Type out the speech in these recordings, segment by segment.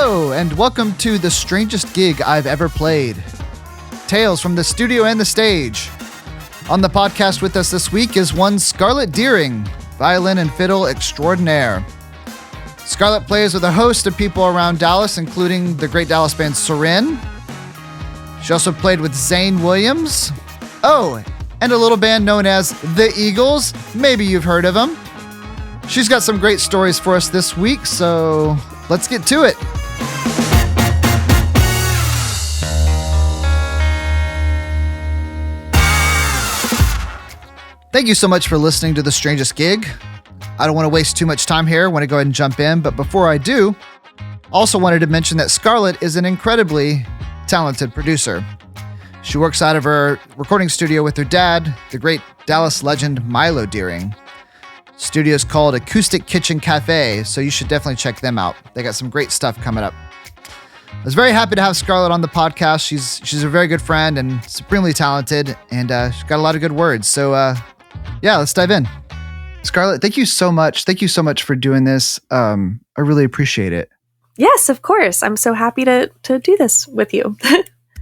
Hello, and welcome to the strangest gig I've ever played. Tales from the studio and the stage. On the podcast with us this week is one Scarlett Deering, violin and fiddle extraordinaire. Scarlett plays with a host of people around Dallas, including the great Dallas band Serin. She also played with Zane Williams. Oh, and a little band known as The Eagles. Maybe you've heard of them. She's got some great stories for us this week, so let's get to it. Thank you so much for listening to The Strangest Gig. I don't want to waste too much time here. I want to go ahead and jump in, but before I do, also wanted to mention that Scarlett is an incredibly talented producer. She works out of her recording studio with her dad, the great Dallas legend Milo Deering. Studio is called Acoustic Kitchen Cafe, so you should definitely check them out. They got some great stuff coming up. I was very happy to have Scarlett on the podcast. She's a very good friend and supremely talented, and she's got a lot of good words. So, yeah, let's dive in. Scarlett, thank you so much. Thank you so much for doing this. I really appreciate it. Yes, of course. I'm so happy to do this with you.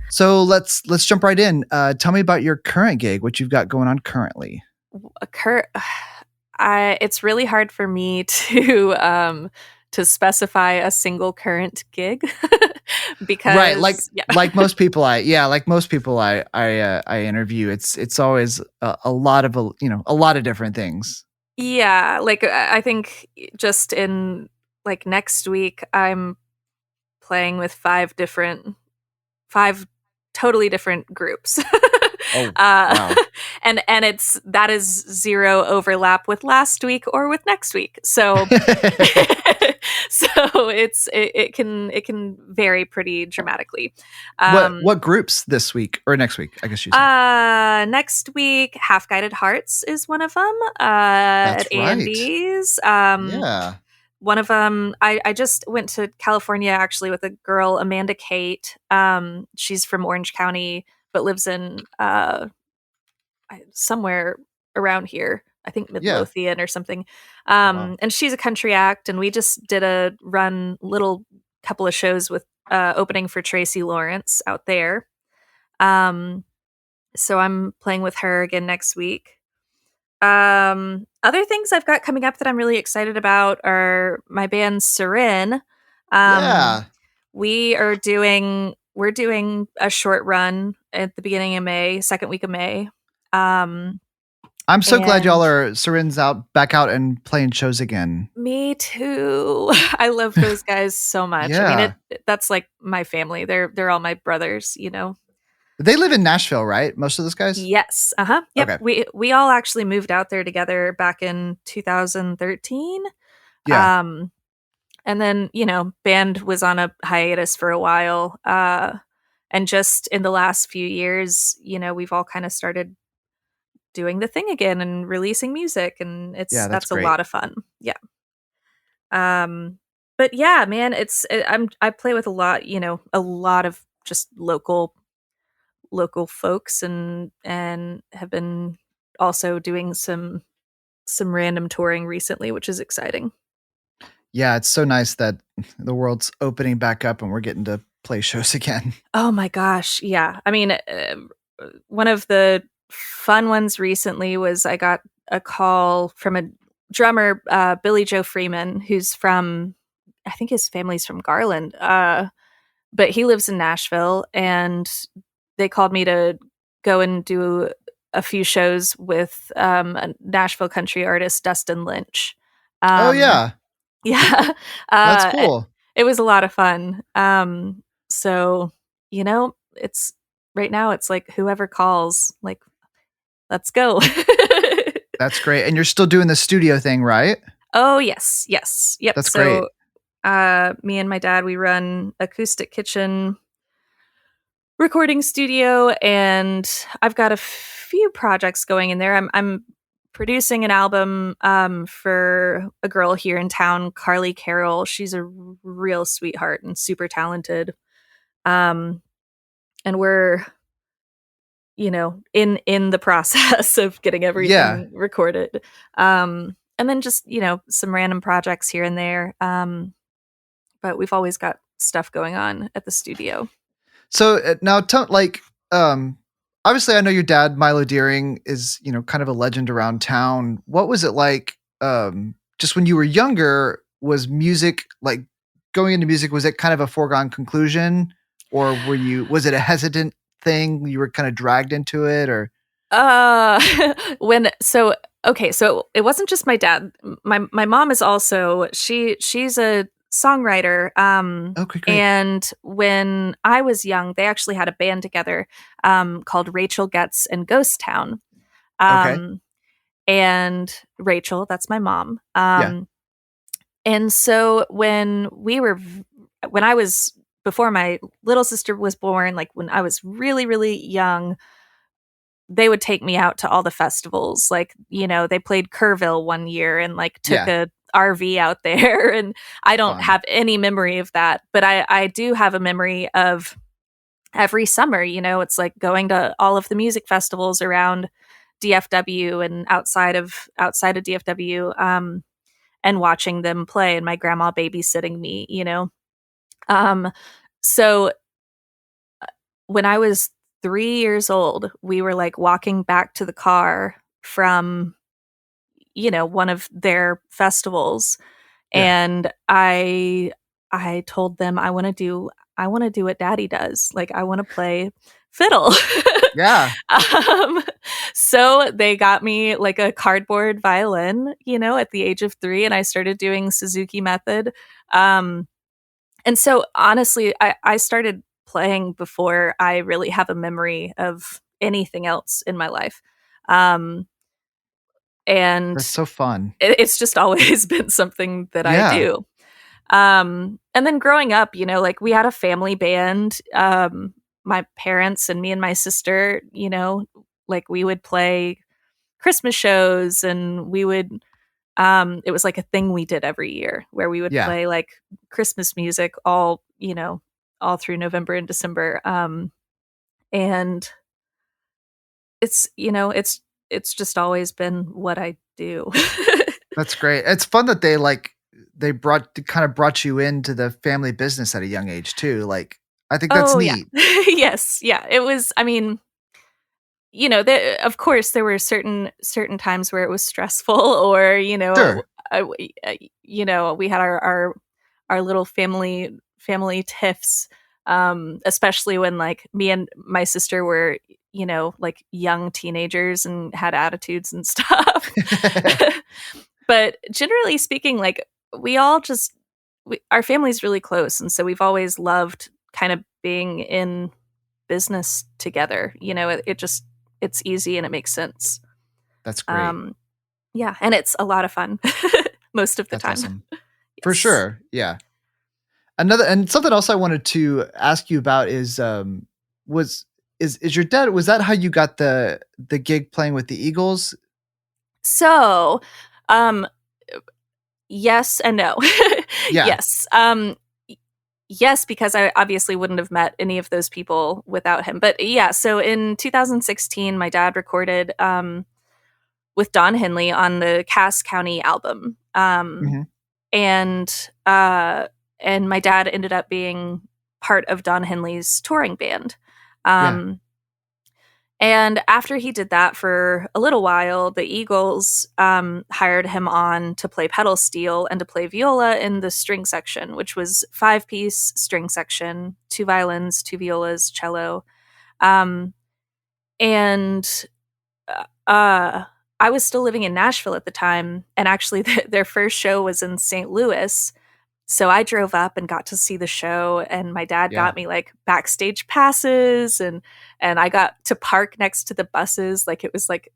So let's jump right in. Tell me about your current gig, what you've got going on currently. It's really hard for me to specify a single current gig because right, like most people I interview, it's always a lot of different things. Yeah, like I think just in like next week I'm playing with five totally different groups. Oh, wow. and that is zero overlap with last week or with next week. So it can vary pretty dramatically. What groups this week or next week? I guess you said. Next week, Half Guided Hearts is one of them. That's at right. Andy's. Yeah. One of them, I just went to California actually with a girl, Amanda Kate. She's from Orange County, but lives in somewhere around here. I think Midlothian or something. Wow. And she's a country act, and we just did a little couple of shows with opening for Tracy Lawrence out there. So I'm playing with her again next week. Other things I've got coming up that I'm really excited about are my band Serin. Yeah. We're doing a short run at the beginning of May, second week of May. I'm so glad y'all are Serin's back out and playing shows again. Me too. I love those guys so much. Yeah. I mean, that's like my family. They're all my brothers, you know. They live in Nashville, right? Most of those guys? Yes. Uh-huh. Yep. Okay. We all actually moved out there together back in 2013. Yeah. And then, band was on a hiatus for a while. And just in the last few years, we've all kind of started doing the thing again and releasing music, and that's a lot of fun. Yeah. But yeah, man, I play with a lot of just local folks and have been also doing some random touring recently, which is exciting. Yeah, it's so nice that the world's opening back up and we're getting to play shows again. Oh my gosh, yeah. I mean, one of the fun ones recently was I got a call from a drummer, Billy Joe Freeman, who's from, I think his family's from Garland, but he lives in Nashville, and they called me to go and do a few shows with a Nashville country artist, Dustin Lynch. Oh, yeah. Yeah. That's cool. It was a lot of fun. So, it's right now it's like whoever calls, like, let's go. That's great. And you're still doing the studio thing, right? Oh, yes. Yep. That's great. Me and my dad, we run Acoustic Kitchen recording studio, and I've got a few projects going in there. I'm producing an album for a girl here in town, Carly Carroll. She's a real sweetheart and super talented. And we're in the process of getting everything recorded. And then just, some random projects here and there. But we've always got stuff going on at the studio. So now, um, obviously, I know your dad, Milo Deering, is kind of a legend around town. What was it like, just when you were younger? Was music like going into music? Was it kind of a foregone conclusion, or Was it a hesitant thing? You were kind of dragged into it, or Uh, when so okay, so it wasn't just my dad. My mom is also she's a songwriter. okay, great, And when I was young, they actually had a band together, called Rachel Getz and Ghost Town. okay, Um, and Rachel, that's my mom. yeah, And so when I was before my little sister was born, like when I was really, really young, they would take me out to all the festivals. Like, they played Kerrville one year and like took yeah, a RV out there. And I don't fun, have any memory of that, but I do have a memory of every summer, it's like going to all of the music festivals around DFW and outside of DFW, and watching them play and my grandma babysitting me. Um, so when I was 3 years old, we were like walking back to the car from, one of their festivals. yeah, And I told them I want to do what daddy does. Like I want to play fiddle. yeah. um, so they got me like a cardboard violin, at the age of 3, and I started doing Suzuki method. And so honestly, I started playing before I really have a memory of anything else in my life. Um, and That's so fun. it's just always been something that I Yeah, do. And then growing up, like we had a family band. My parents and me and my sister, like we would play Christmas shows, and we would it was like a thing we did every year where we would yeah. play like Christmas music all through November and December. And it's just always been what I do. That's great. It's fun that they brought you into the family business at a young age too. Like, I think that's Oh yeah. neat. Yes, yeah. It was, I mean, of course there were certain times where it was stressful, or Sure. we had our little family tiffs, especially when like me and my sister were like young teenagers and had attitudes and stuff. But generally speaking, like we all just our family's really close, and so we've always loved kind of being in business together. It's easy and it makes sense. That's great. Um, yeah, and it's a lot of fun most of the That's time. awesome. For Yes. sure. Yeah. Something else I wanted to ask you about is was is your dad, was that how you got the gig playing with the Eagles? So, um, yes and no. Yeah. Yes. Yes, because I obviously wouldn't have met any of those people without him. But yeah, so in 2016, my dad recorded with Don Henley on the Cass County album. Mhm. And and my dad ended up being part of Don Henley's touring band. Yeah. Um, and after he did that for a little while, the Eagles hired him on to play pedal steel and to play viola in the string section, which was 5-piece string section, 2 violins, 2 violas, cello. Um, and I was still living in Nashville at the time, and actually their first show was in St. Louis. So I drove up and got to see the show, and my dad Yeah. got me like backstage passes, and I got to park next to the buses. Like it was like,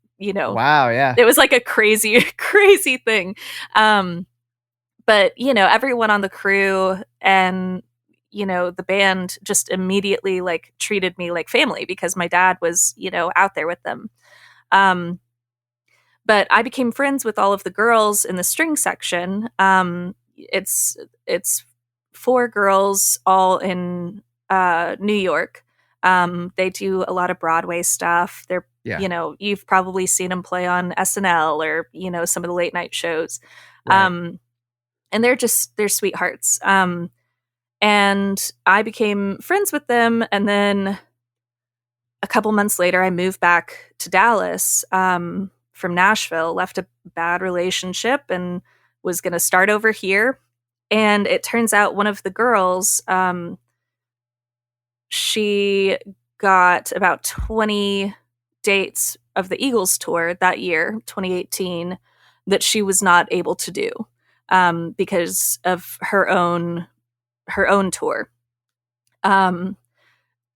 Wow, yeah. it was like a crazy crazy thing. But everyone on the crew and the band just immediately like treated me like family because my dad was out there with them. Um but I became friends with all of the girls in the string section. It's 4 girls all in New York. They do a lot of Broadway stuff. They're Yeah. you've probably seen them play on SNL or some of the late night shows. Right. And they're sweethearts. And I became friends with them. And then a couple months later, I moved back to Dallas from Nashville, left a bad relationship, and was going to start over here. And it turns out one of the girls, she got about 20 dates of the Eagles tour that year, 2018, that she was not able to do because of her own tour.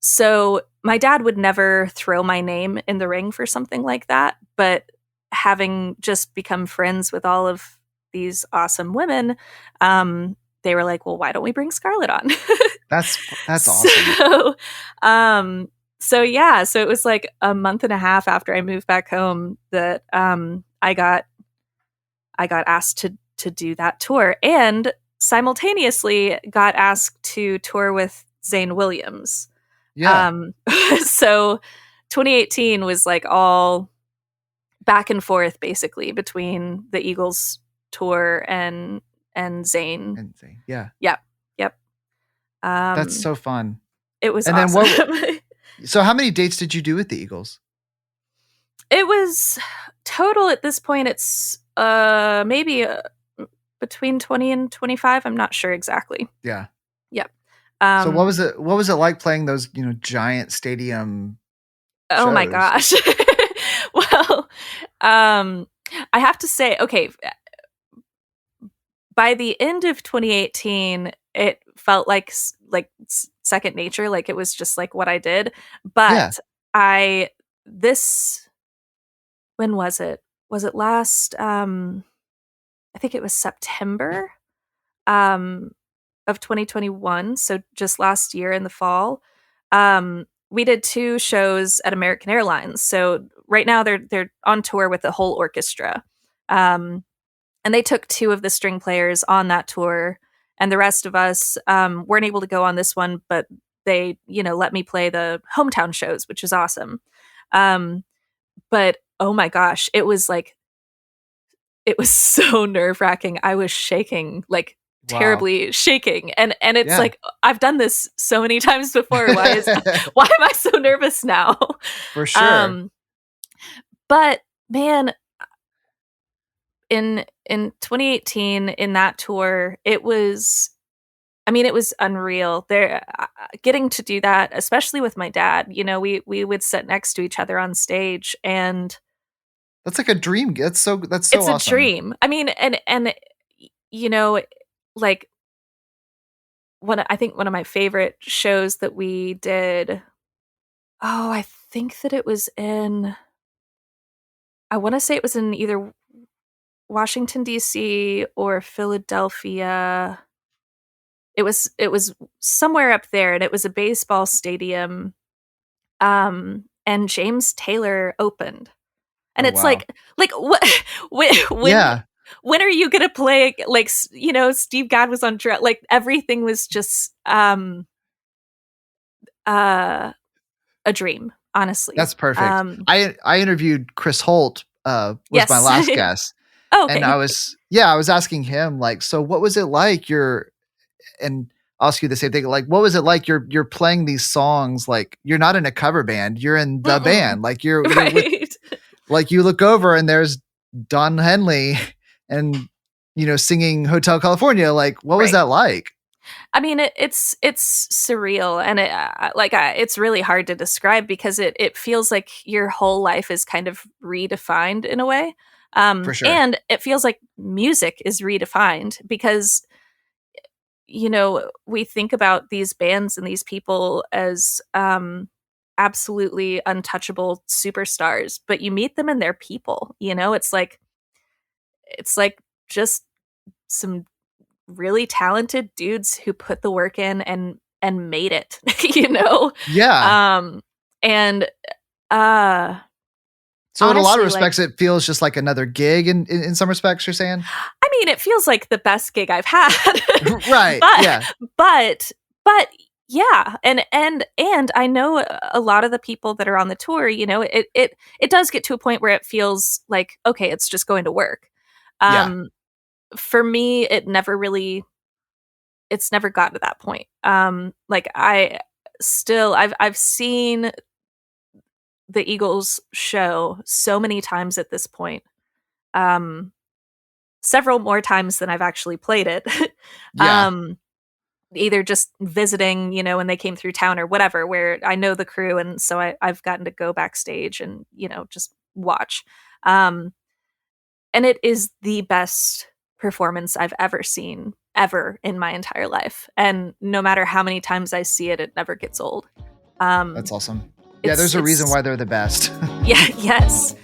So my dad would never throw my name in the ring for something like that, but having just become friends with all of these awesome women, they were like, well, why don't we bring Scarlett on? That's awesome. So yeah, so it was like a month and a half after I moved back home that I got asked to do that tour, and simultaneously got asked to tour with Zane Williams. Yeah. So 2018 was like all back and forth basically between the Eagles tour and Zane. And yeah. Yep. That's so fun. It was and awesome. Then so how many dates did you do with the Eagles? It was total at this point. It's maybe between 20 and 25. I'm not sure exactly. Yeah. Yep. So what was it like playing those, giant stadium shows? Oh my gosh. Well, I have to say, okay, by the end of 2018, it felt like second nature, like it was just like what I did. But yeah. When was it? Was it last, I think it was September of 2021. So just last year in the fall. We did 2 shows at American Airlines. So right now they're on tour with the whole orchestra. And they took 2 of the string players on that tour, and the rest of us weren't able to go on this one, but they, let me play the hometown shows, which is awesome. But oh my gosh, it was so nerve-wracking. I was shaking, like terribly shaking. And it's like, I've done this so many times before. Why am I so nervous now? For sure. But man, in 2018, in that tour, it was unreal. There, getting to do that, especially with my dad. We would sit next to each other on stage, and that's like a dream. That's so it's awesome. A dream. I mean, and like I think one of my favorite shows that we did. Oh, I think that it was in. I want to say it was in either Washington, D.C. or Philadelphia. It was somewhere up there, and it was a baseball stadium. And James Taylor opened. And it's wow. like what when are you going to play, like, Steve Gadd was on drum, like everything was just a dream, honestly. That's perfect. I interviewed Chris Holt was my last guest. Oh, okay. And I was asking him, like, so what was it like and I'll ask you the same thing, like, what was it like you're playing these songs, like you're not in a cover band, you're in the band, like you're right. with, like you look over and there's Don Henley and singing Hotel California, like what was that like? I mean, it's surreal, and it's really hard to describe because it feels like your whole life is kind of redefined in a way. For sure. And it feels like music is redefined because, we think about these bands and these people as absolutely untouchable superstars, but you meet them and they're people. It's like just some really talented dudes who put the work in and made it. Yeah. And so honestly, in a lot of respects, it feels just like another gig. In some respects, you're saying? I mean, it feels like the best gig I've had. Right. But yeah. And I know a lot of the people that are on the tour, it does get to a point where it feels like, okay, it's just going to work. For me, it never really it's never gotten to that point. I've seen the Eagles show so many times at this point. Several more times than I've actually played it. Yeah. Either just visiting, when they came through town or whatever, where I know the crew. And so I've gotten to go backstage and, just watch. And it is the best performance I've ever seen, ever in my entire life. And no matter how many times I see it, it never gets old. That's awesome. Yeah, there's a reason why they're the best. Yeah, yes.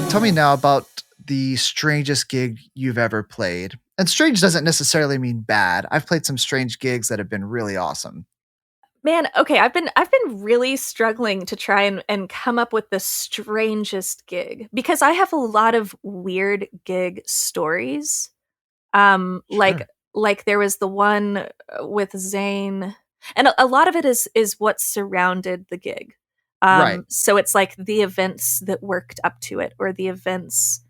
Tell me now about the strangest gig you've ever played. And strange doesn't necessarily mean bad. I've played some strange gigs that have been really awesome. Man, okay, I've been really struggling to try and come up with the strangest gig, because I have a lot of weird gig stories. Sure. Like there was the one with Zane, and a lot of it is what surrounded the gig. Right. So it's like the events that worked up to it, or the events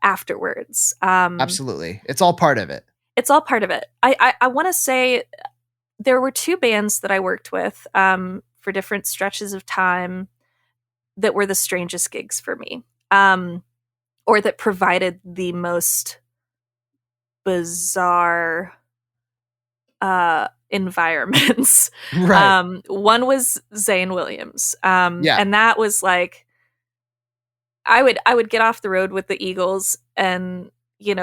afterwards. Absolutely. It's all part of it. It's all part of it. I want to say there were two bands that I worked with for different stretches of time that were the strangest gigs for me, or that provided the most bizarre environments. Right. One was Zane Williams. Yeah. And that was like, I would get off the road with the Eagles and,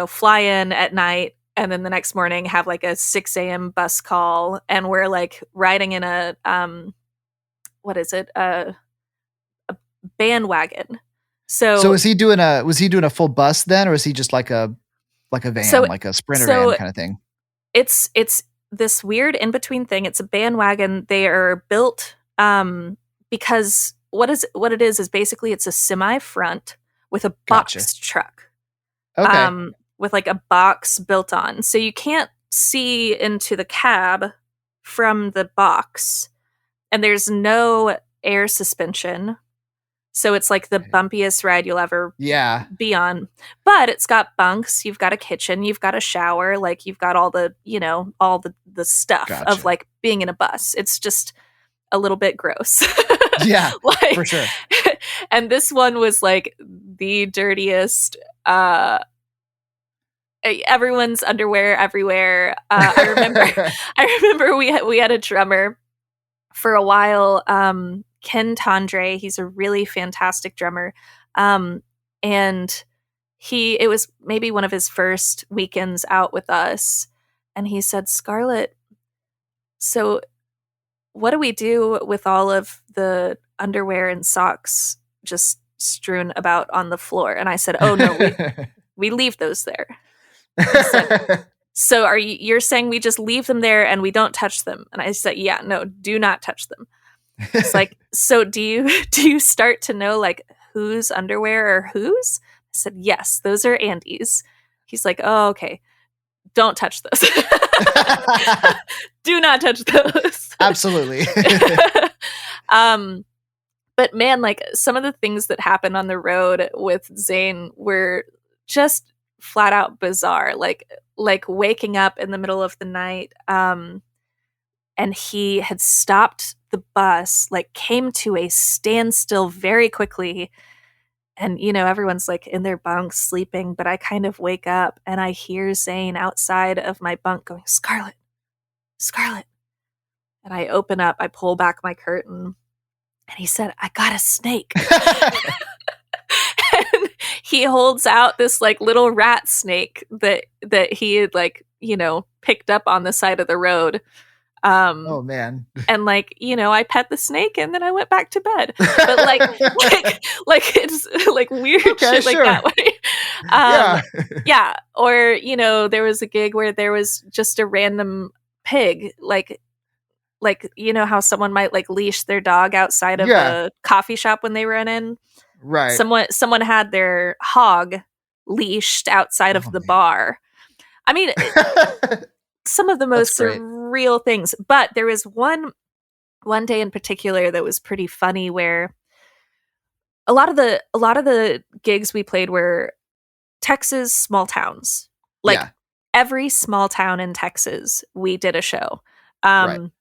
fly in at night, and then the next morning have like a 6 a.m. bus call, and we're like riding in a a bandwagon. So was he doing a full bus then, or is he just like a van, like a Sprinter van kind of thing? It's this weird in between thing. It's a bandwagon. They are built because what it is basically it's a semi front with a box truck. Okay. With like a box built on. So you can't see into the cab from the box, and there's no air suspension. So it's like the bumpiest ride you'll ever be on. But it's got bunks, you've got a kitchen, you've got a shower, like you've got all the, all the stuff of like being in a bus. It's just a little bit gross. Yeah, for sure. And this one was like the dirtiest, everyone's underwear everywhere. I remember we had a drummer for a while, Ken Tondre. He's a really fantastic drummer. And it was maybe one of his first weekends out with us. And he said, "Scarlett, so what do we do with all of the underwear and socks just strewn about on the floor?" And I said, "Oh no, we leave those there." Said, "So you're saying we just leave them there and we don't touch them?" And I said, "Yeah, no, do not touch them." It's like, "So do you start to know like whose underwear are whose?" I said, "Yes, those are Andy's." He's like, "Oh, okay. Don't touch those." Do not touch those. Absolutely. But man, like some of the things that happened on the road with Zane were just flat out bizarre. Like waking up in the middle of the night, and he had stopped the bus, like came to a standstill very quickly. And, everyone's like in their bunks sleeping, but I kind of wake up and I hear Zane outside of my bunk going, "Scarlett, Scarlett." And I open up, I pull back my curtain, and he said, "I got a snake." And he holds out this like little rat snake that he had like, picked up on the side of the road. Oh man. And like, I pet the snake and then I went back to bed. But like it's like weird shit like that way. Yeah. Or, there was a gig where there was just a random pig, like how someone might like leash their dog outside of a coffee shop when they run in. Right. Someone had their hog leashed outside of the bar. I mean, some of the most surreal things. But there was one day in particular that was pretty funny, where a lot of the gigs we played were Texas small towns. Like Yeah. every small town in Texas, we did a show. Right. Um,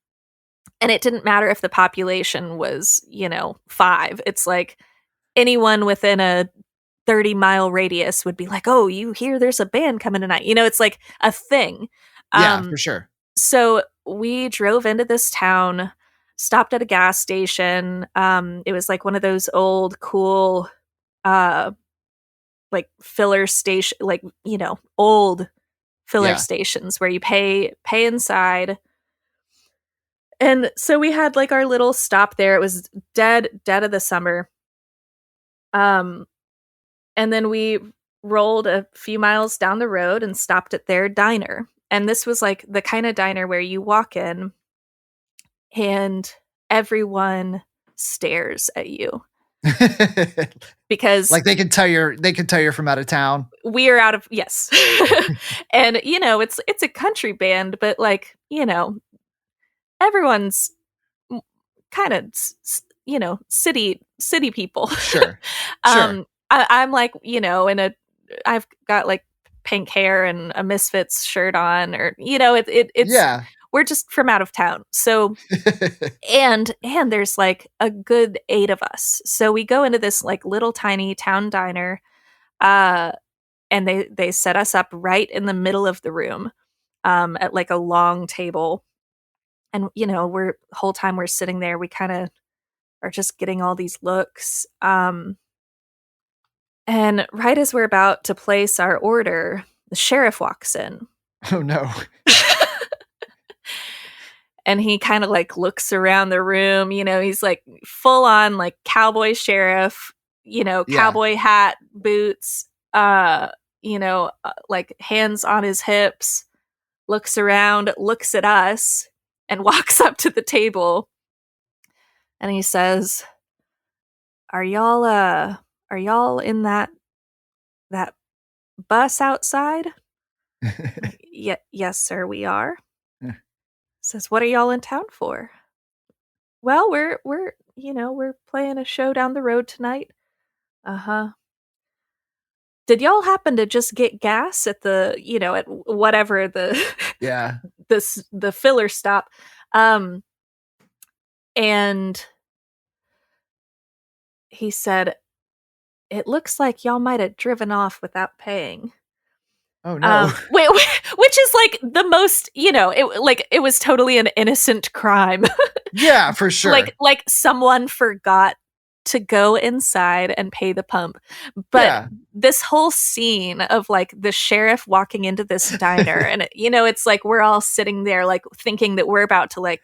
and it didn't matter if the population was, 5. It's like anyone within a 30-mile radius would be like, "Oh, you hear there's a band coming tonight." It's like a thing. Yeah, for Um, sure. so we drove into this town, stopped at a gas station. It was like one of those old, cool, uh, like filler station, like, old filler Yeah. stations where you pay inside. And so we had like our little stop there. It was dead of the summer. Um, and then we rolled a few miles down the road and stopped at their diner. And this was like the kind of diner where you walk in and everyone stares at you because Like they can tell you're from out of town. we are out of yes. And it's a country band, but like, everyone's kind of city people. Sure. Sure. I'm like, I've got like pink hair and a Misfits shirt on, or it's Yeah. we're just from out of town. So and there's like a good 8 of us. So we go into this like little tiny town diner, uh, and they set us up right in the middle of the room, at like a long table. And we're whole time we're sitting there, we kind of are just getting all these looks. And right as we're about to place our order, the sheriff walks in. Oh no. And he kind of like looks around the room. He's like full on like cowboy sheriff, Yeah. cowboy hat, boots, like hands on his hips, looks around, looks at us, and walks up to the table. And he says, are y'all in that bus outside? Yes, sir, we are. Says, what are y'all in town for? Well, we're playing a show down the road tonight. Uh-huh. Did y'all happen to just get gas at at whatever Yeah. the filler stop? And he said, it looks like y'all might have driven off without paying. Oh no. Which is like the most, it was totally an innocent crime. Yeah, for sure. Like someone forgot to go inside and pay the pump. But Yeah. this whole scene of like the sheriff walking into this diner and it's like we're all sitting there like thinking that we're about to like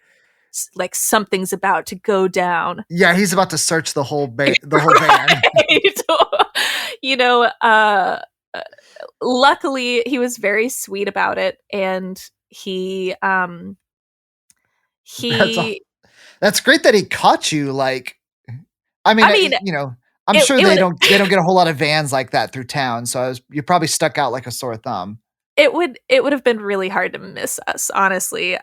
something's about to go down. Yeah, he's about to search the whole the whole van. you know, uh luckily he was very sweet about it, and That's all. he That's great that he caught you. Like, I mean, I mean I'm it, sure it they would don't get a whole lot of vans like that through town. So you probably stuck out like a sore thumb. it would have been really hard to miss us, honestly.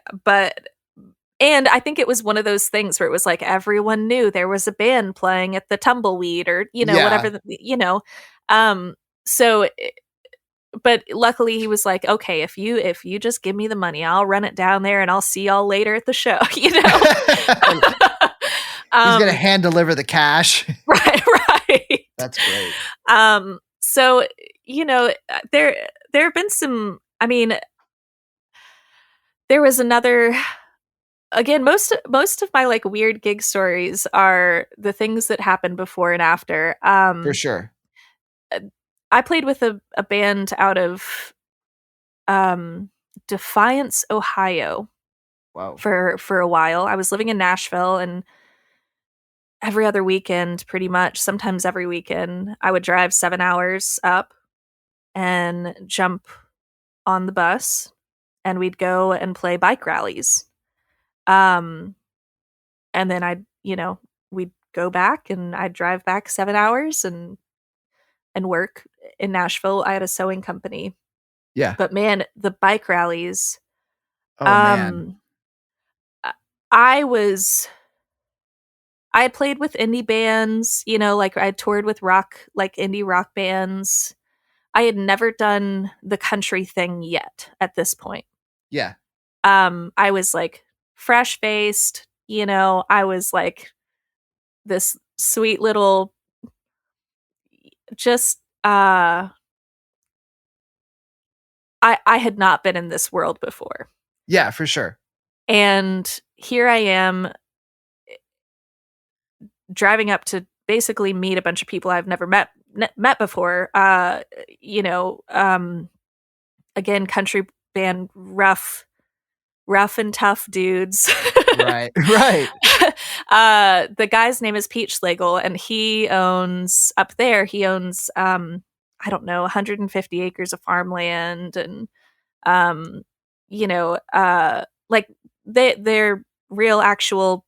And I think it was one of those things where it was like everyone knew there was a band playing at the Tumbleweed, or Yeah. whatever, so but luckily he was like, okay, if you just give me the money, I'll run it down there and I'll see y'all later at the show. He's gonna um hand deliver the cash. right. That's great. So there have been some, I mean, there was another, again, most of my like weird gig stories are the things that happened before and after. For sure. I played with a band out of Defiance, Ohio Wow. for a while. I was living in Nashville, and every other weekend, pretty much, sometimes every weekend, I would drive 7 hours up and jump on the bus, and we'd go and play bike rallies. Um and then we'd go back, and I'd drive back 7 hours and work in Nashville. I had a sewing company. Yeah. But man, the bike rallies, Oh man. um I was I had played with indie bands, like I toured with like indie rock bands. I had never done the country thing yet at this point. Yeah. I was like fresh faced, I was like this sweet little, just, I had not been in this world before. Yeah, for sure. And here I am driving up to basically meet a bunch of people I've never met before. Again, country band, rough and tough dudes. Right. Right. The guy's name is Peach Schlegel, and he owns I don't know, 150 acres of farmland, and like they're real actual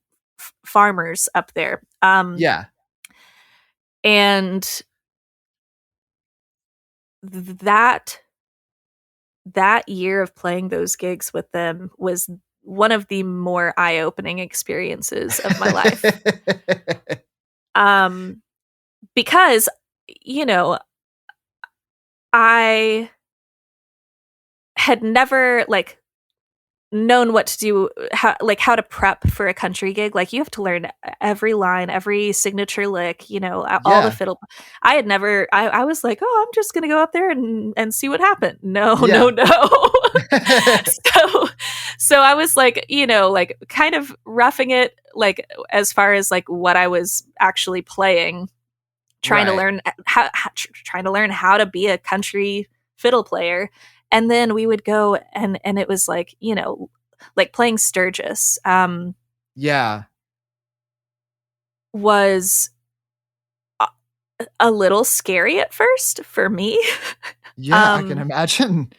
farmers up there. Yeah. And that year of playing those gigs with them was one of the more eye-opening experiences of my life. Because, I had never known what to do, how to prep for a country gig. Like, you have to learn every line, every signature lick, all the fiddle. I had never, I was like, oh, I'm just going to go up there and see what happened. No. So I was like, kind of roughing it, as far as what I was actually playing, trying to learn how to be a country fiddle player. And then we would go and it was like playing Sturgis. Yeah. Was a little scary at first for me. Yeah, I can imagine.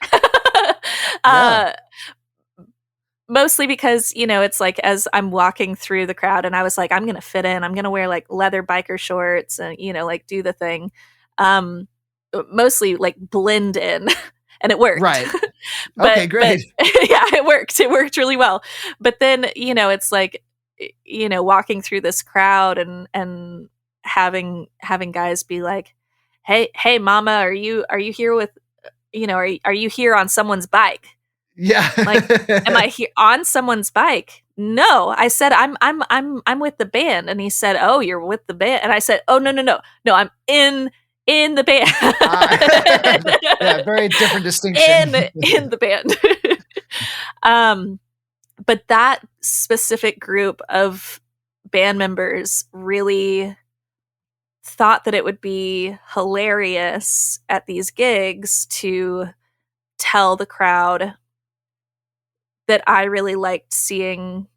Mostly because, it's like, as I'm walking through the crowd and I was like, I'm going to fit in, I'm going to wear leather biker shorts and, do the thing. Mostly blend in. And it worked. Right. Okay, great. Yeah, it worked. It worked really well. But then, it's like, walking through this crowd and having guys be like, hey, mama, are you here with, are you here on someone's bike? Yeah. Am I here on someone's bike? No, I said, I'm with the band. And he said, oh, you're with the band. And I said, oh, no, I'm in the band. Yeah, very different distinction. in the band. But that specific group of band members really thought that it would be hilarious at these gigs to tell the crowd that I really liked seeing.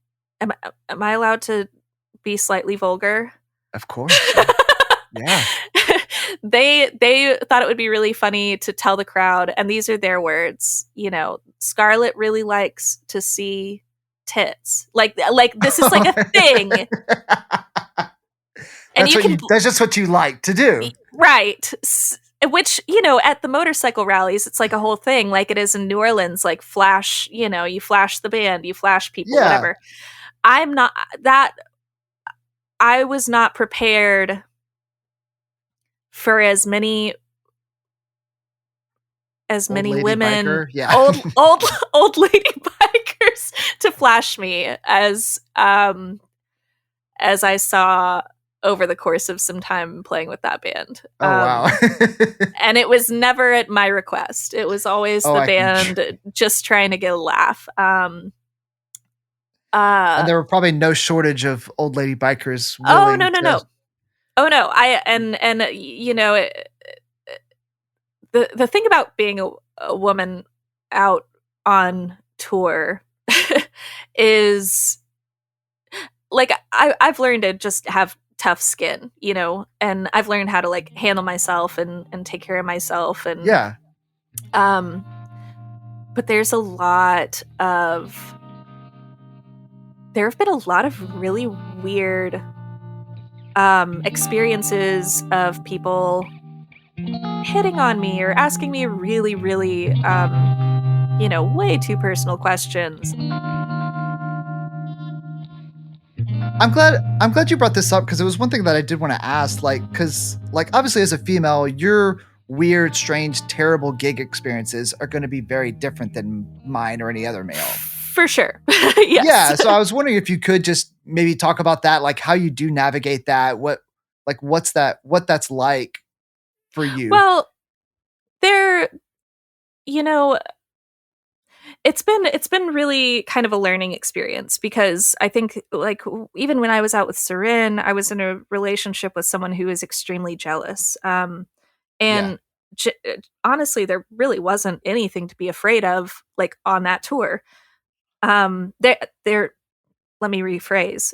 Am I allowed to be slightly vulgar? Of course. Yeah. They thought it would be really funny to tell the crowd, and these are their words, Scarlett really likes to see tits. Like this is like a thing. And that's just what you like to do. Right. Which, at the motorcycle rallies, it's like a whole thing, like it is in New Orleans, like flash, you flash the band, you flash people, whatever. I was not prepared for as many women, old lady bikers to flash me as I saw over the course of some time playing with that band. Oh, wow. And it was never at my request. It was always the band just trying to get a laugh. And there were probably no shortage of old lady bikers. Oh, no. Oh no, the thing about being a woman out on tour is I've learned to just have tough skin, and I've learned how to handle myself and take care of myself, and but there have been a lot of really weird experiences of people hitting on me or asking me really, really, way too personal questions. I'm glad you brought this up because it was one thing that I did want to ask. Like, because like obviously as a female, your weird, strange, terrible gig experiences are going to be very different than mine or any other male. For sure. Yes. Yeah, so I was wondering if you could just maybe talk about that, like how you do navigate that, what that's like for you. Well, there, you know, it's been really kind of a learning experience because I think like even when I was out with Sarin, I was in a relationship with someone who was extremely jealous. Yeah, And honestly, there really wasn't anything to be afraid of like on that tour. There. Let me rephrase.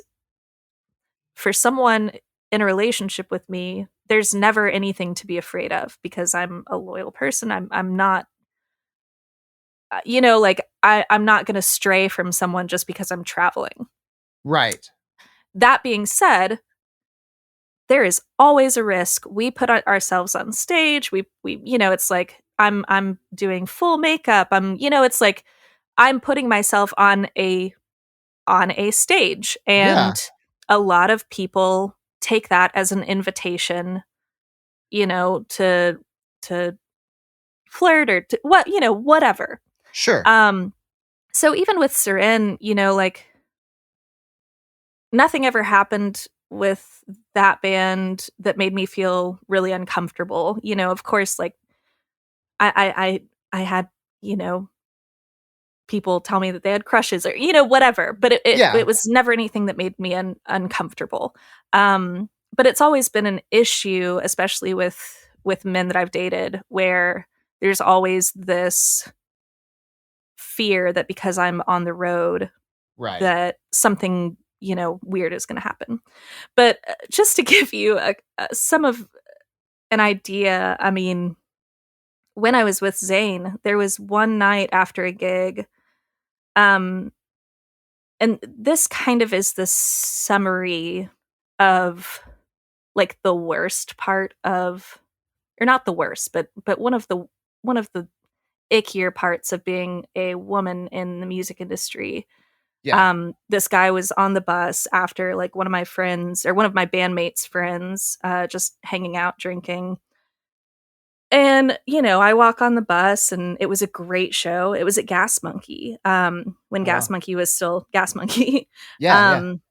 For someone in a relationship with me, there's never anything to be afraid of because I'm a loyal person. I'm not, like I'm not going to stray from someone just because I'm traveling. right. That being said, there is always a risk. We put ourselves on stage. We it's like I'm doing full makeup. It's like I'm putting myself on a stage, Yeah, and a lot of people take that as an invitation, to flirt or to whatever. sure. Um so even with Sarin, like nothing ever happened with that band that made me feel really uncomfortable. Of course, like I had, you know, people tell me that they had crushes or, whatever, but it Yeah, was never anything that made me uncomfortable. But it's always been an issue, especially with men that I've dated, where there's always this fear that because I'm on the road right. that something weird is going to happen. But just to give you some of an idea, I mean, when I was with Zane, there was one night after a gig, um, and this kind of is the summary of like the worst part of, or not the worst, but one of the ickier parts of being a woman in the music industry. Yeah. This guy was on the bus after like one of my friends or one of my bandmates' friends, just hanging out drinking. And, I walk on the bus and it was a great show. It was at Gas Monkey, when Oh Gas wow. Monkey was still Gas Monkey. Yeah, yeah, um,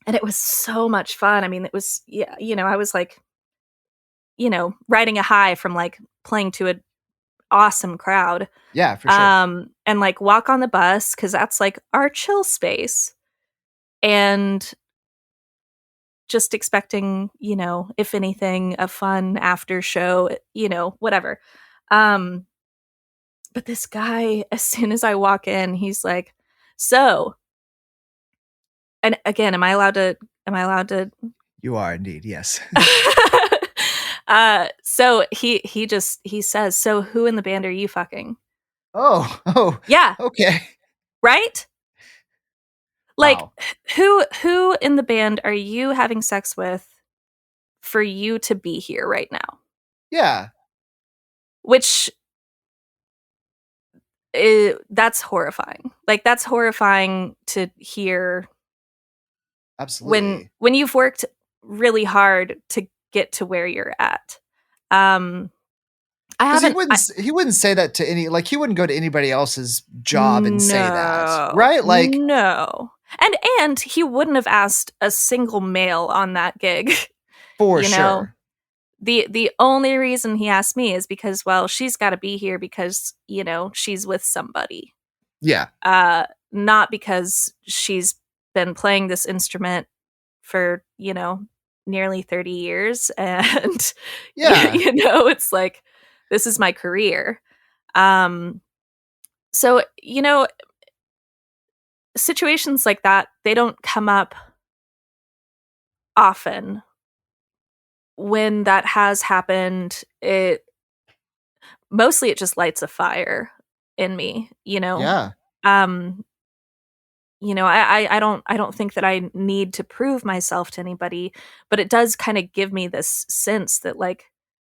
and it was so much fun. I mean, it was, yeah, I was like, riding a high from like playing to an awesome crowd. yeah, for sure. And like walk on the bus because that's like our chill space. And just expecting, if anything, a fun after show, whatever. Um, but this guy, as soon as I walk in, he's like, "So," and again, am I allowed to? Am I allowed to? You are indeed. Yes. So he says, "So who in the band are you fucking?" Oh, oh, Yeah, okay. right. Like, Wow. who in the band are you having sex with for you to be here right now? Yeah, Which that's horrifying. Like that's horrifying to hear when absolutely. when you've worked really hard to get to where you're at. Um I Because he haven't wouldn't I, s- he wouldn't say that to any like he wouldn't go to anybody else's job and say that, no. right? Like No. And he wouldn't have asked a single male on that gig, for you know. sure. The only reason he asked me is because, well, she's got to be here because, she's with somebody. Yeah, Not because she's been playing this instrument for, nearly 30 years and yeah. it's like this is my career. Um so, situations like that, they don't come up often. When that has happened, it just lights a fire in me, Yeah. um I don't think that I need to prove myself to anybody, but it does kind of give me this sense that like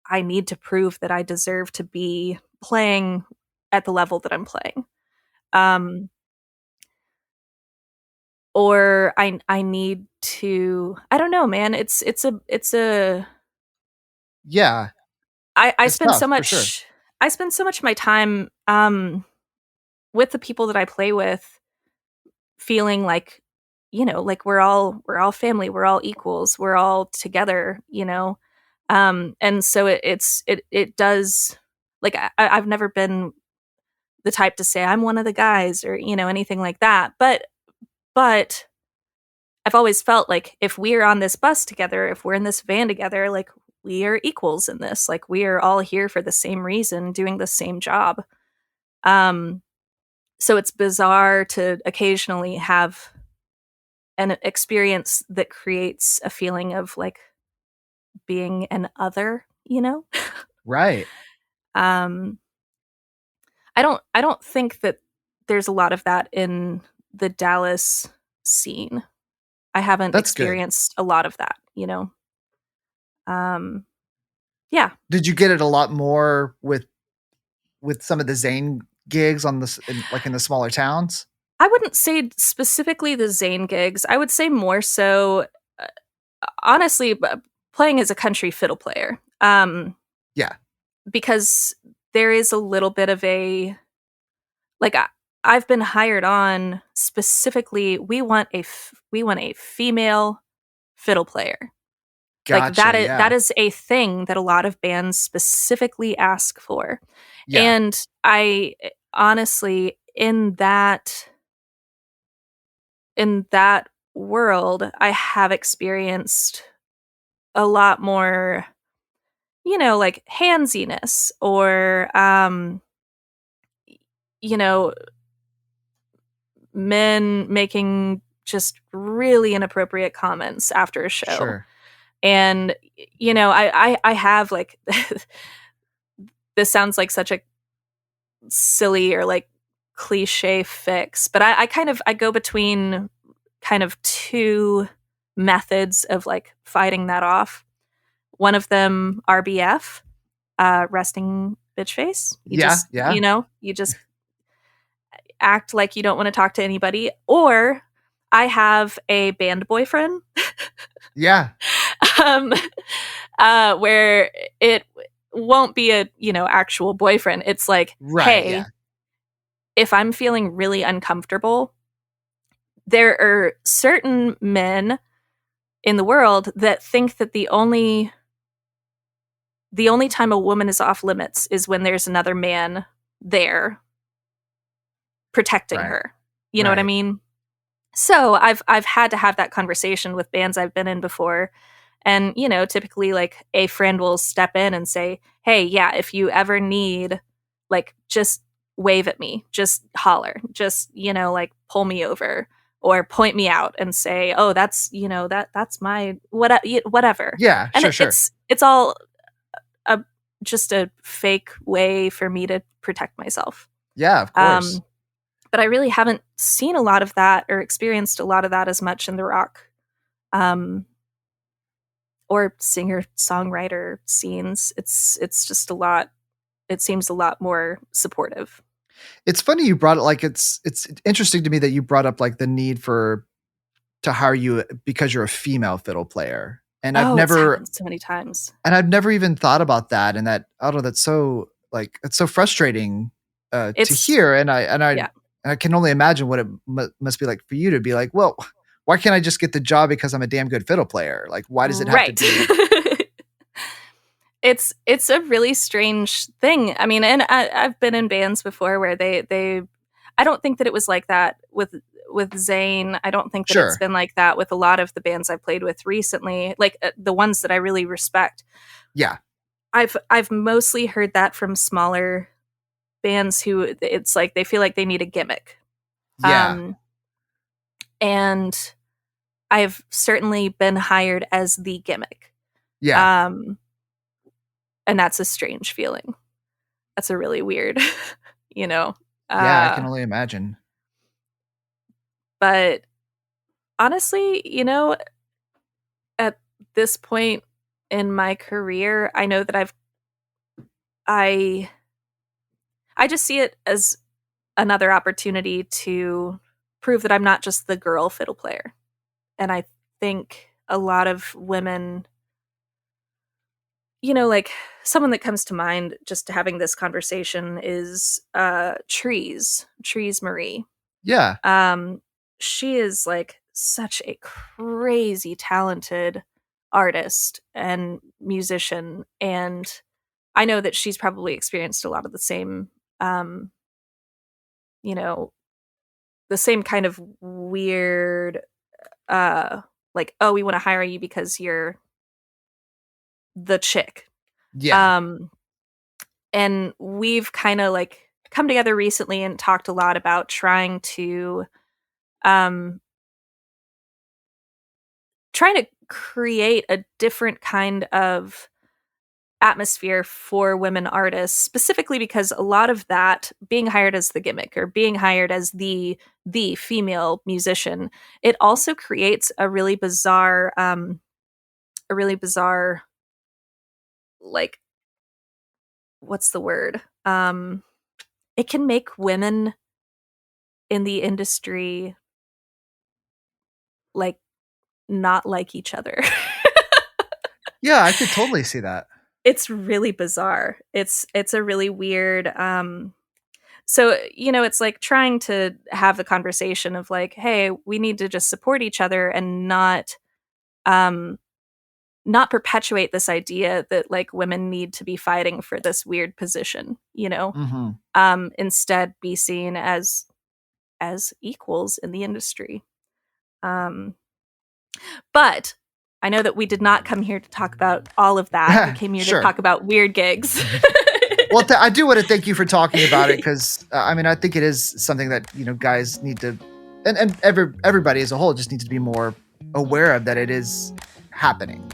I need to prove that I deserve to be playing at the level that I'm playing. Um or I need to, I don't know, man. It's a Yeah, I it's spend so tough for sure. much of my time with the people that I play with, feeling like, like we're all family, we're all equals, we're all together, and so it does, like, I've never been the type to say I'm one of the guys, or anything like that, but I've always felt like if we're on this bus together, if we're in this van together, like, we are equals in this, like, we are all here for the same reason, doing the same job. um so it's bizarre to occasionally have an experience that creates a feeling of, like, being an other. Right. um I don't think that there's a lot of that in the Dallas scene. I haven't That's good. experienced a lot of that. um yeah. Did you get it a lot more with some of the Zane gigs on like in the smaller towns? I wouldn't say specifically the Zane gigs. I would say more so, uh, honestly, playing as a country fiddle player. Yeah. Because there is a little bit of a, like, I've been hired on specifically. We want a female fiddle player. Like, Gotcha. that Yeah. is a thing that a lot of bands specifically ask for. Yeah. And I honestly, in that world, I have experienced a lot more, like, handsiness, or you know, men making just really inappropriate comments after a show. Sure. And I have, like, this sounds like such a silly or, like, cliche fix, but I go between kind of two methods of, like, fighting that off. One of them, RBF, resting bitch face. You Yeah. just, Yeah. you just act like you don't want to talk to anybody. Or I have a band boyfriend, Yeah. um, where it won't be a, actual boyfriend. It's like, Right. hey, Yeah. if I'm feeling really uncomfortable, there are certain men in the world that think that the only time a woman is off limits is when there's another man there protecting Right. her. You know what I Right. mean? So I've had to have that conversation with bands I've been in before. And, typically, like, a friend will step in and say, hey, yeah, if you ever need, like, just wave at me, just holler, just, like, pull me over, or point me out and say, oh, that's my whatever. Yeah. And Sure. Sure. it's all a just a fake way for me to protect myself. Yeah. Of course. Um, but I really haven't seen a lot of that or experienced a lot of that as much in the rock, um, or singer-songwriter scenes. It's just a lot. It seems a lot more supportive. It's funny you brought it. Like it's interesting to me that you brought up like the need to hire you because you're a female fiddle player, and Oh, it's happened so many times. I've never even thought about that. And that, I don't know, that's so, like, it's so frustrating to It's hear. And Yeah. I can only imagine what it must be like for you to be like, well, why can't I just get the job because I'm a damn good fiddle player? Like, why does it have to Right. be? It's a really strange thing. I mean, and I've been in bands before where they I don't think that it was like that with Zayn. I don't think that it's Sure. been like that with a lot of the bands I've played with recently, like, the ones that I really respect. Yeah. I've mostly heard that from smaller bands who it's like they feel like they need a gimmick. Yeah. Um and I've certainly been hired as the gimmick. Yeah. Um and that's a strange feeling. That's a really weird, you know. Yeah. I can Uh only imagine. but honestly, at this point in my career, I know that I just see it as another opportunity to prove that I'm not just the girl fiddle player. And I think a lot of women, like someone that comes to mind just having this conversation is Trees Marie. Yeah. She is like such a crazy talented artist and musician, and I know that she's probably experienced a lot of the same, you know, the same kind of weird, like, oh, we want to hire you because you're the chick. Yeah. Um, and we've kind of like come together recently and talked a lot about um, trying to create a different kind of atmosphere for women artists, specifically because a lot of that being hired as the gimmick or being hired as the female musician, it also creates a really bizarre, like, what's the word, it can make women in the industry like not like each other. Yeah, I could totally see that. It's really bizarre. It's a really weird, so, it's like trying to have the conversation of like, hey, we need to just support each other and um not perpetuate this idea that like women need to be fighting for this weird position, Hmm. instead be seen as equals in the industry. Um but I know that we did not come here to talk about all of that. We came here to Sure. talk about weird gigs. Well, I do want to thank you for talking about it because I mean I think it is something that guys need to, and everybody as a whole just needs to be more aware of that it is happening.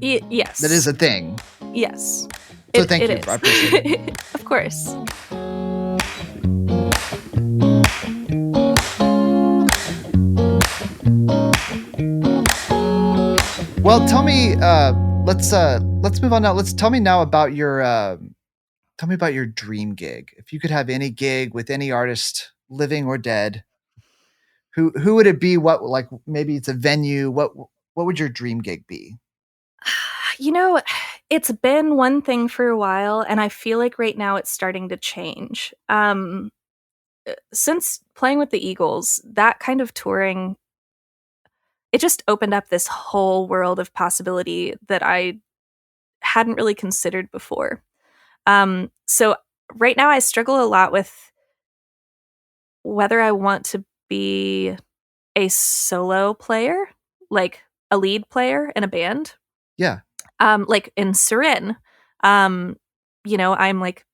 That is Yes. a thing. Yes. So thank It you. I is. appreciate it. Of course. Well, tell me. Let's move on now. Tell me now about your tell me about your dream gig. If you could have any gig with any artist, living or dead, who would it be? What, like, maybe it's a venue. What would your dream gig be? You know, it's been one thing for a while, and I feel like right now it's starting to change. Since playing with the Eagles, that kind of touring, it just opened up this whole world of possibility that I hadn't really considered before. So right now I struggle a lot with whether I want to be a solo player, like a lead player in a band. Yeah. Like in Serin, um, I'm like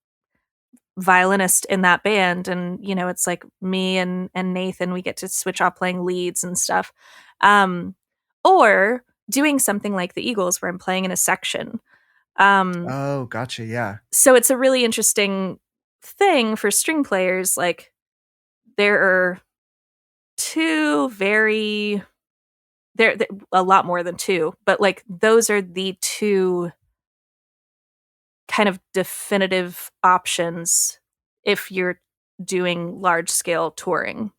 violinist in that band, and it's like me and Nathan, we get to switch off playing leads and stuff. Um, or doing something like the Eagles where I'm playing in a section. Um, Oh, gotcha. Yeah. so it's a really interesting thing for string players. Like there are two very there a lot more than two, but like those are the two kind of definitive options if you're doing large scale touring.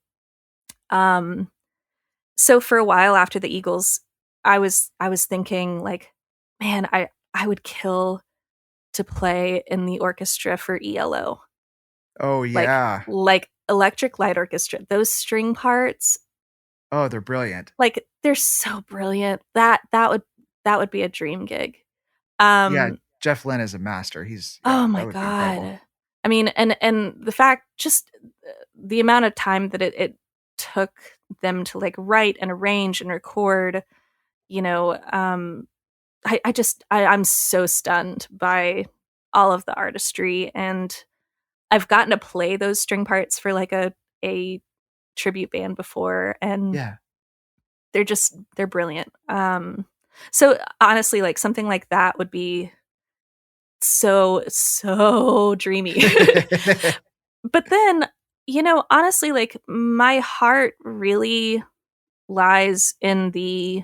Um, so for a while after the Eagles, I was thinking like, man, I would kill to play in the orchestra for ELO, Oh, like yeah. Electric Light Orchestra. Those string parts, Oh, they're brilliant. like they're so brilliant. That would be a dream gig. Yeah, Um, Jeff Lynne is a master. Oh That my would be incredible. god. I mean, and the fact, just the amount of time that it took them to like write and arrange and record, you know, um, I'm so stunned by all of the artistry, and I've gotten to play those string parts for like a tribute band before, and Yeah. they're brilliant. So honestly, like something like that would be so dreamy. But then, honestly, like my heart really lies in the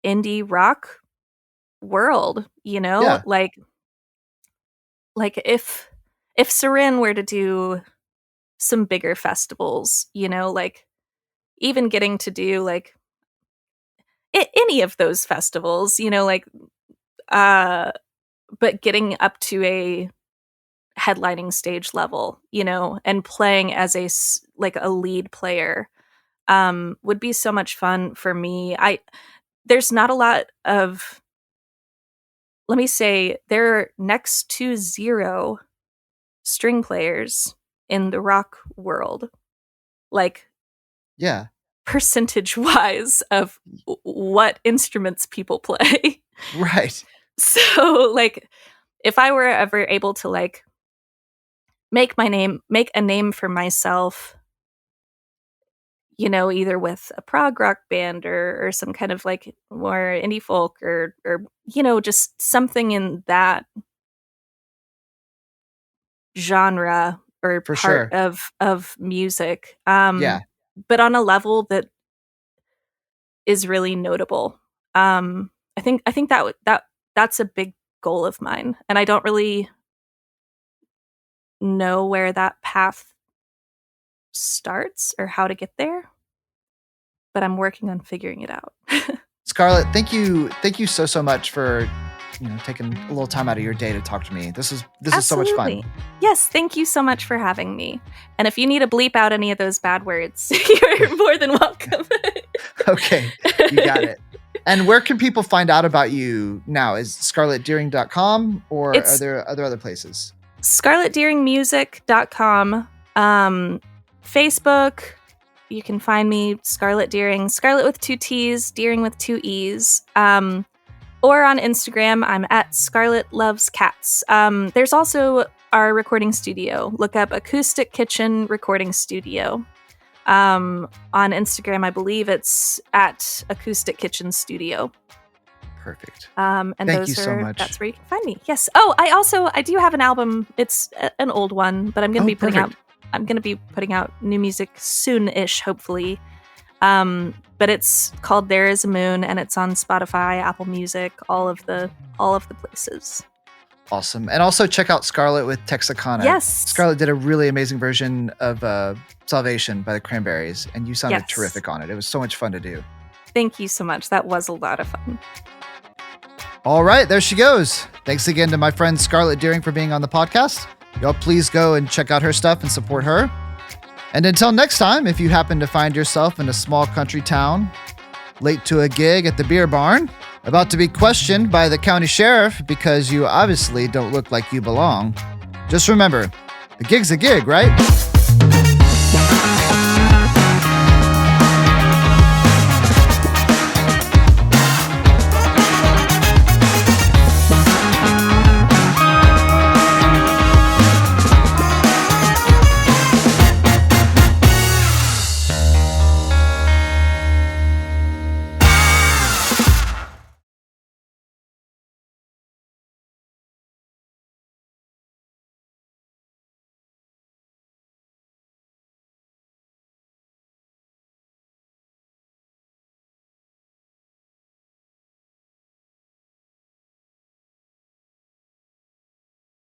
indie rock world, Yeah. like if Serin were to do some bigger festivals, like even getting to do like any of those festivals, but getting up to a headlining stage level, and playing as a lead player would be so much fun for me. There's not a lot of, let me say, there are next to zero string players in the rock world, like percentage wise of what instruments people play. Right. So like if I were ever able to like make a name for myself, either with a prog rock band or some kind of like more indie folk or just something in that genre or For part sure. of music. But on a level that is really notable. I think that's a big goal of mine, and I don't really know where that path starts or how to get there, but I'm working on figuring it out. Scarlett, thank you so much for taking a little time out of your day to talk to me. This is so much fun. Yes, thank you so much for having me. And if you need to bleep out any of those bad words, you're more than welcome. Okay, you got it. And where can people find out about you now? Is scarlettdeering.com or are there other places? scarlettdeeringmusic.com. Facebook, you can find me, Scarlett Deering, Scarlett with 2 T's, Deering with 2 E's. Or on Instagram, I'm at Scarlett Loves Cats. There's also our recording studio. Look up Acoustic Kitchen Recording Studio. On Instagram, I believe it's at Acoustic Kitchen Studio. Perfect. And thank you so much. That's where you can find me. Yes. Oh, I do have an album. It's an old one, but I'm going to be putting out new music soon-ish, hopefully. But it's called There Is a Moon, and it's on Spotify, Apple Music, all of the places. Awesome. And also check out Scarlett with Texarkana. Yes. Scarlett did a really amazing version of Salvation by the Cranberries, and you sounded terrific on it. It was so much fun to do. Thank you so much. That was a lot of fun. All right, there she goes. Thanks again to my friend Scarlett Deering for being on the podcast. Y'all please go and check out her stuff and support her. And until next time, if you happen to find yourself in a small country town, late to a gig at the beer barn, about to be questioned by the county sheriff because you obviously don't look like you belong, just remember, a gig's a gig, right?